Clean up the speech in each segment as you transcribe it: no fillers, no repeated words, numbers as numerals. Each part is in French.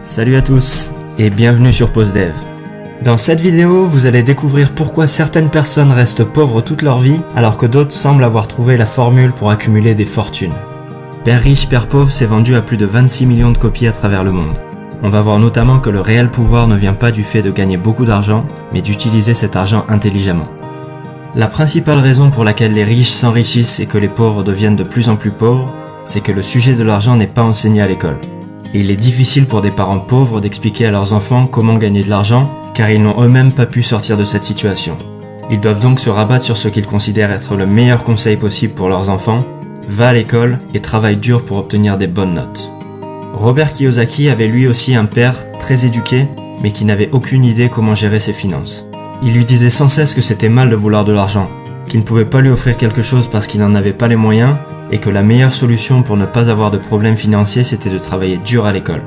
Salut à tous et bienvenue sur PostDev. Dans cette vidéo, vous allez découvrir pourquoi certaines personnes restent pauvres toute leur vie alors que d'autres semblent avoir trouvé la formule pour accumuler des fortunes. Père riche, Père pauvre s'est vendu à plus de 26 millions de copies à travers le monde. On va voir notamment que le réel pouvoir ne vient pas du fait de gagner beaucoup d'argent, mais d'utiliser cet argent intelligemment. La principale raison pour laquelle les riches s'enrichissent et que les pauvres deviennent de plus en plus pauvres, c'est que le sujet de l'argent n'est pas enseigné à l'école. Et il est difficile pour des parents pauvres d'expliquer à leurs enfants comment gagner de l'argent, car ils n'ont eux-mêmes pas pu sortir de cette situation. Ils doivent donc se rabattre sur ce qu'ils considèrent être le meilleur conseil possible pour leurs enfants: va à l'école et travaille dur pour obtenir des bonnes notes. Robert Kiyosaki avait lui aussi un père très éduqué, mais qui n'avait aucune idée comment gérer ses finances. Il lui disait sans cesse que c'était mal de vouloir de l'argent, qu'il ne pouvait pas lui offrir quelque chose parce qu'il n'en avait pas les moyens, et que la meilleure solution pour ne pas avoir de problèmes financiers c'était de travailler dur à l'école.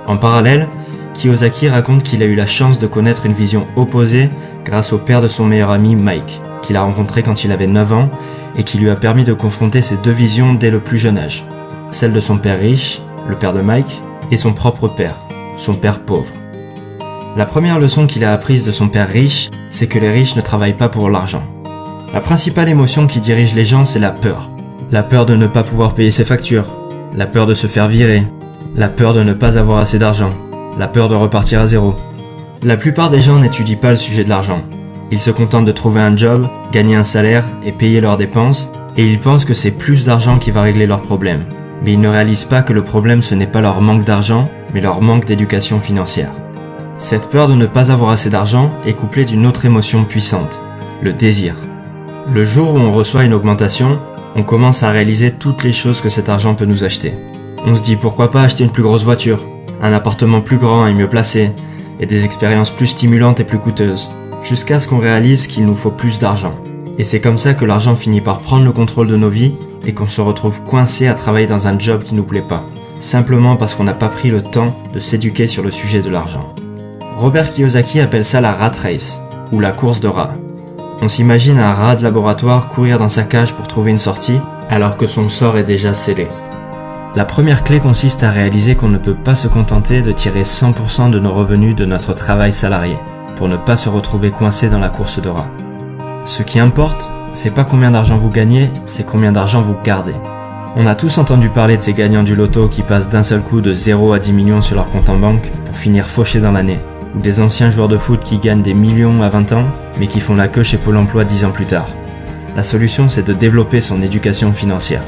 En parallèle, Kiyosaki raconte qu'il a eu la chance de connaître une vision opposée grâce au père de son meilleur ami Mike, qu'il a rencontré quand il avait 9 ans et qui lui a permis de confronter ces deux visions dès le plus jeune âge. Celle de son père riche, le père de Mike, et son propre père, son père pauvre. La première leçon qu'il a apprise de son père riche, c'est que les riches ne travaillent pas pour l'argent. La principale émotion qui dirige les gens, c'est la peur. La peur de ne pas pouvoir payer ses factures, la peur de se faire virer, la peur de ne pas avoir assez d'argent, la peur de repartir à zéro. La plupart des gens n'étudient pas le sujet de l'argent. Ils se contentent de trouver un job, gagner un salaire et payer leurs dépenses, et ils pensent que c'est plus d'argent qui va régler leurs problèmes. Mais ils ne réalisent pas que le problème ce n'est pas leur manque d'argent, mais leur manque d'éducation financière. Cette peur de ne pas avoir assez d'argent est couplée d'une autre émotion puissante, le désir. Le jour où on reçoit une augmentation, on commence à réaliser toutes les choses que cet argent peut nous acheter. On se dit pourquoi pas acheter une plus grosse voiture, un appartement plus grand et mieux placé, et des expériences plus stimulantes et plus coûteuses, jusqu'à ce qu'on réalise qu'il nous faut plus d'argent. Et c'est comme ça que l'argent finit par prendre le contrôle de nos vies et qu'on se retrouve coincé à travailler dans un job qui nous plaît pas, simplement parce qu'on n'a pas pris le temps de s'éduquer sur le sujet de l'argent. Robert Kiyosaki appelle ça la rat race, ou la course de rats. On s'imagine un rat de laboratoire courir dans sa cage pour trouver une sortie, alors que son sort est déjà scellé. La première clé consiste à réaliser qu'on ne peut pas se contenter de tirer 100% de nos revenus de notre travail salarié, pour ne pas se retrouver coincé dans la course de rats. Ce qui importe, c'est pas combien d'argent vous gagnez, c'est combien d'argent vous gardez. On a tous entendu parler de ces gagnants du loto qui passent d'un seul coup de 0 à 10 millions sur leur compte en banque pour finir fauchés dans l'année. Ou des anciens joueurs de foot qui gagnent des millions à 20 ans, mais qui font la queue chez Pôle emploi 10 ans plus tard. La solution, c'est de développer son éducation financière.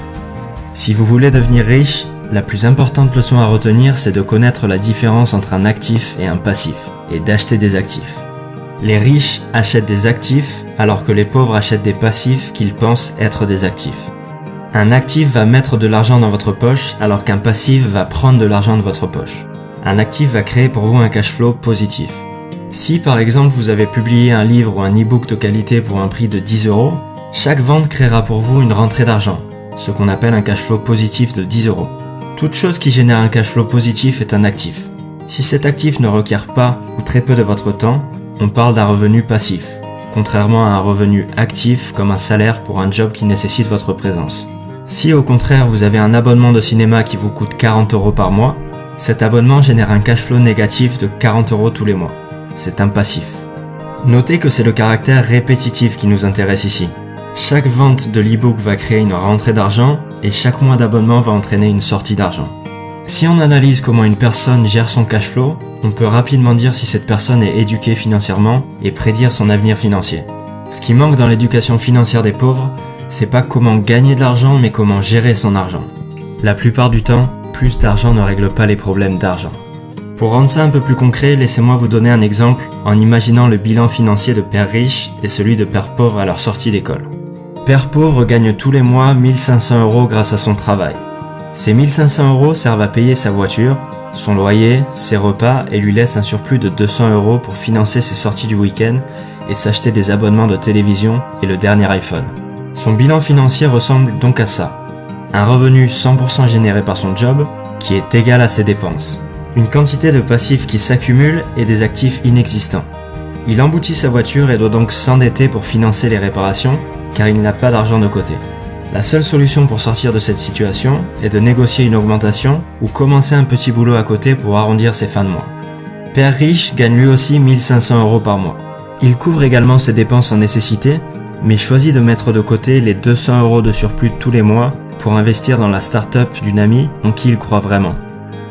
Si vous voulez devenir riche, la plus importante leçon à retenir, c'est de connaître la différence entre un actif et un passif, et d'acheter des actifs. Les riches achètent des actifs, alors que les pauvres achètent des passifs qu'ils pensent être des actifs. Un actif va mettre de l'argent dans votre poche, alors qu'un passif va prendre de l'argent de votre poche. Un actif va créer pour vous un cash flow positif. Si par exemple vous avez publié un livre ou un e-book de qualité pour un prix de 10 €, chaque vente créera pour vous une rentrée d'argent, ce qu'on appelle un cash flow positif de 10 €. Toute chose qui génère un cash flow positif est un actif. Si cet actif ne requiert pas ou très peu de votre temps, on parle d'un revenu passif, contrairement à un revenu actif comme un salaire pour un job qui nécessite votre présence. Si au contraire vous avez un abonnement de cinéma qui vous coûte 40 € par mois, cet abonnement génère un cash flow négatif de 40 € tous les mois. C'est un passif. Notez que c'est le caractère répétitif qui nous intéresse ici. Chaque vente de l'e-book va créer une rentrée d'argent et chaque mois d'abonnement va entraîner une sortie d'argent. Si on analyse comment une personne gère son cash flow, on peut rapidement dire si cette personne est éduquée financièrement et prédire son avenir financier. Ce qui manque dans l'éducation financière des pauvres, c'est pas comment gagner de l'argent mais comment gérer son argent. La plupart du temps, plus d'argent ne règle pas les problèmes d'argent. Pour rendre ça un peu plus concret, laissez-moi vous donner un exemple en imaginant le bilan financier de père riche et celui de père pauvre à leur sortie d'école. Père pauvre gagne tous les mois 1500 € grâce à son travail. Ces 1500 € servent à payer sa voiture, son loyer, ses repas et lui laissent un surplus de 200 € pour financer ses sorties du week-end et s'acheter des abonnements de télévision et le dernier iPhone. Son bilan financier ressemble donc à ça. Un revenu 100% généré par son job, qui est égal à ses dépenses. Une quantité de passifs qui s'accumule et des actifs inexistants. Il emboutit sa voiture et doit donc s'endetter pour financer les réparations, car il n'a pas d'argent de côté. La seule solution pour sortir de cette situation est de négocier une augmentation ou commencer un petit boulot à côté pour arrondir ses fins de mois. Père riche gagne lui aussi 1500 € par mois. Il couvre également ses dépenses en nécessité, mais choisit de mettre de côté les 200 € de surplus tous les mois pour investir dans la start-up d'une amie en qui il croit vraiment.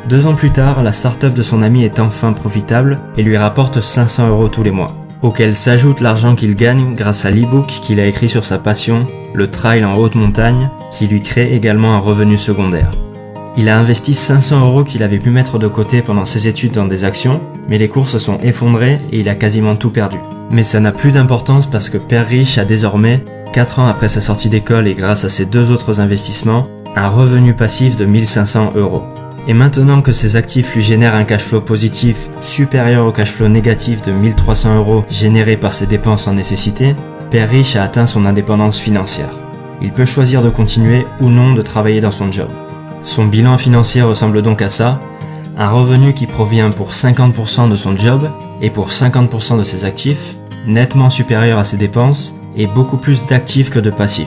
2 ans plus tard, la start-up de son ami est enfin profitable et lui rapporte 500 € tous les mois, auquel s'ajoute l'argent qu'il gagne grâce à l'e-book qu'il a écrit sur sa passion, le trail en haute montagne, qui lui crée également un revenu secondaire. Il a investi 500 € qu'il avait pu mettre de côté pendant ses études dans des actions, mais les cours se sont effondrés et il a quasiment tout perdu. Mais ça n'a plus d'importance parce que Père riche a désormais, 4 ans après sa sortie d'école et grâce à ses 2 autres investissements, un revenu passif de 1500 €. Et maintenant que ses actifs lui génèrent un cash flow positif supérieur au cash flow négatif de 1300 € généré par ses dépenses en nécessité, Père riche a atteint son indépendance financière. Il peut choisir de continuer ou non de travailler dans son job. Son bilan financier ressemble donc à ça, un revenu qui provient pour 50% de son job et pour 50% de ses actifs, nettement supérieur à ses dépenses et beaucoup plus d'actifs que de passifs.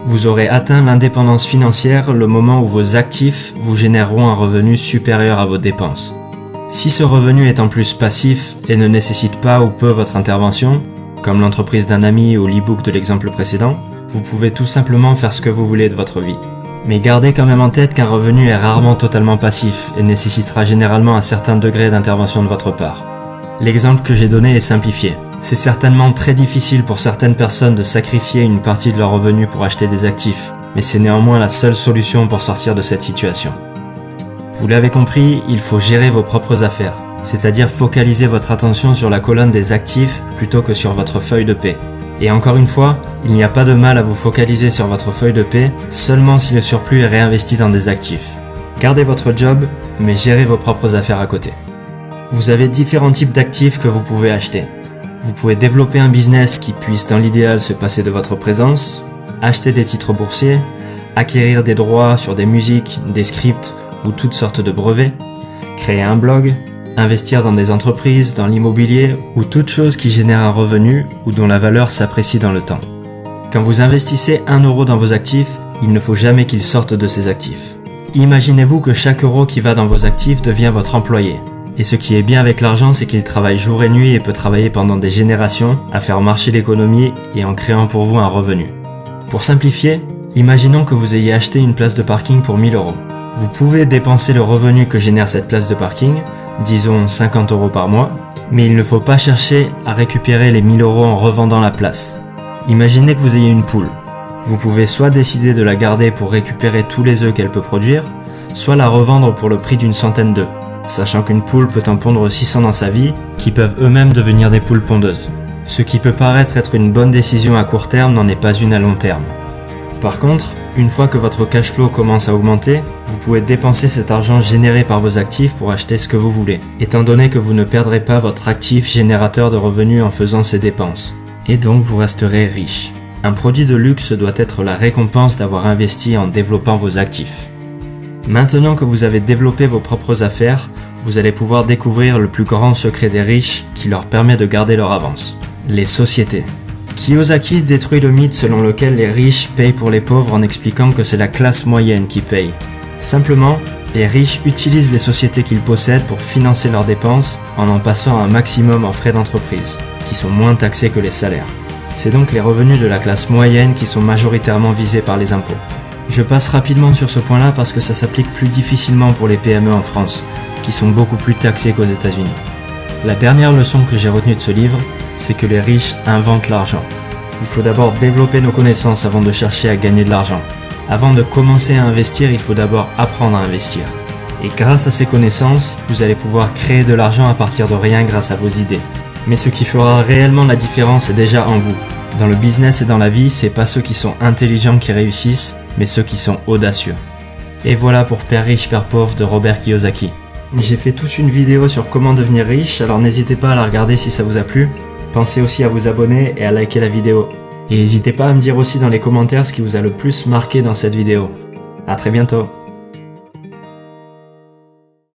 Vous aurez atteint l'indépendance financière le moment où vos actifs vous généreront un revenu supérieur à vos dépenses. Si ce revenu est en plus passif et ne nécessite pas ou peu votre intervention, comme l'entreprise d'un ami ou l'e-book de l'exemple précédent, vous pouvez tout simplement faire ce que vous voulez de votre vie. Mais gardez quand même en tête qu'un revenu est rarement totalement passif et nécessitera généralement un certain degré d'intervention de votre part. L'exemple que j'ai donné est simplifié. C'est certainement très difficile pour certaines personnes de sacrifier une partie de leur revenu pour acheter des actifs, mais c'est néanmoins la seule solution pour sortir de cette situation. Vous l'avez compris, il faut gérer vos propres affaires, c'est-à-dire focaliser votre attention sur la colonne des actifs plutôt que sur votre feuille de paie. Et encore une fois, il n'y a pas de mal à vous focaliser sur votre feuille de paie seulement si le surplus est réinvesti dans des actifs. Gardez votre job, mais gérez vos propres affaires à côté. Vous avez différents types d'actifs que vous pouvez acheter. Vous pouvez développer un business qui puisse dans l'idéal se passer de votre présence, acheter des titres boursiers, acquérir des droits sur des musiques, des scripts ou toutes sortes de brevets, créer un blog, investir dans des entreprises, dans l'immobilier ou toute chose qui génère un revenu ou dont la valeur s'apprécie dans le temps. Quand vous investissez 1 € dans vos actifs, il ne faut jamais qu'il sorte de ces actifs. Imaginez-vous que chaque euro qui va dans vos actifs devient votre employé. Et ce qui est bien avec l'argent, c'est qu'il travaille jour et nuit et peut travailler pendant des générations à faire marcher l'économie et en créant pour vous un revenu. Pour simplifier, imaginons que vous ayez acheté une place de parking pour 1000 €. Vous pouvez dépenser le revenu que génère cette place de parking, disons 50 € par mois, mais il ne faut pas chercher à récupérer les 1000 € en revendant la place. Imaginez que vous ayez une poule. Vous pouvez soit décider de la garder pour récupérer tous les œufs qu'elle peut produire, soit la revendre pour le prix d'une centaine d'œufs, sachant qu'une poule peut en pondre 600 dans sa vie, qui peuvent eux-mêmes devenir des poules pondeuses. Ce qui peut paraître être une bonne décision à court terme n'en est pas une à long terme. Par contre, une fois que votre cash flow commence à augmenter, vous pouvez dépenser cet argent généré par vos actifs pour acheter ce que vous voulez, étant donné que vous ne perdrez pas votre actif générateur de revenus en faisant ces dépenses. Et donc vous resterez riche. Un produit de luxe doit être la récompense d'avoir investi en développant vos actifs. Maintenant que vous avez développé vos propres affaires, vous allez pouvoir découvrir le plus grand secret des riches qui leur permet de garder leur avance. Les sociétés. Kiyosaki détruit le mythe selon lequel les riches payent pour les pauvres en expliquant que c'est la classe moyenne qui paye. Simplement, les riches utilisent les sociétés qu'ils possèdent pour financer leurs dépenses en passant un maximum en frais d'entreprise, qui sont moins taxés que les salaires. C'est donc les revenus de la classe moyenne qui sont majoritairement visés par les impôts. Je passe rapidement sur ce point-là parce que ça s'applique plus difficilement pour les PME en France, qui sont beaucoup plus taxés qu'aux États-Unis. La dernière leçon que j'ai retenue de ce livre, c'est que les riches inventent l'argent. Il faut d'abord développer nos connaissances avant de chercher à gagner de l'argent. Avant de commencer à investir, il faut d'abord apprendre à investir. Et grâce à ces connaissances, vous allez pouvoir créer de l'argent à partir de rien grâce à vos idées. Mais ce qui fera réellement la différence est déjà en vous. Dans le business et dans la vie, c'est pas ceux qui sont intelligents qui réussissent, mais ceux qui sont audacieux. Et voilà pour Père riche, Père pauvre de Robert Kiyosaki. J'ai fait toute une vidéo sur comment devenir riche, alors n'hésitez pas à la regarder si ça vous a plu. Pensez aussi à vous abonner et à liker la vidéo. Et n'hésitez pas à me dire aussi dans les commentaires ce qui vous a le plus marqué dans cette vidéo. À très bientôt.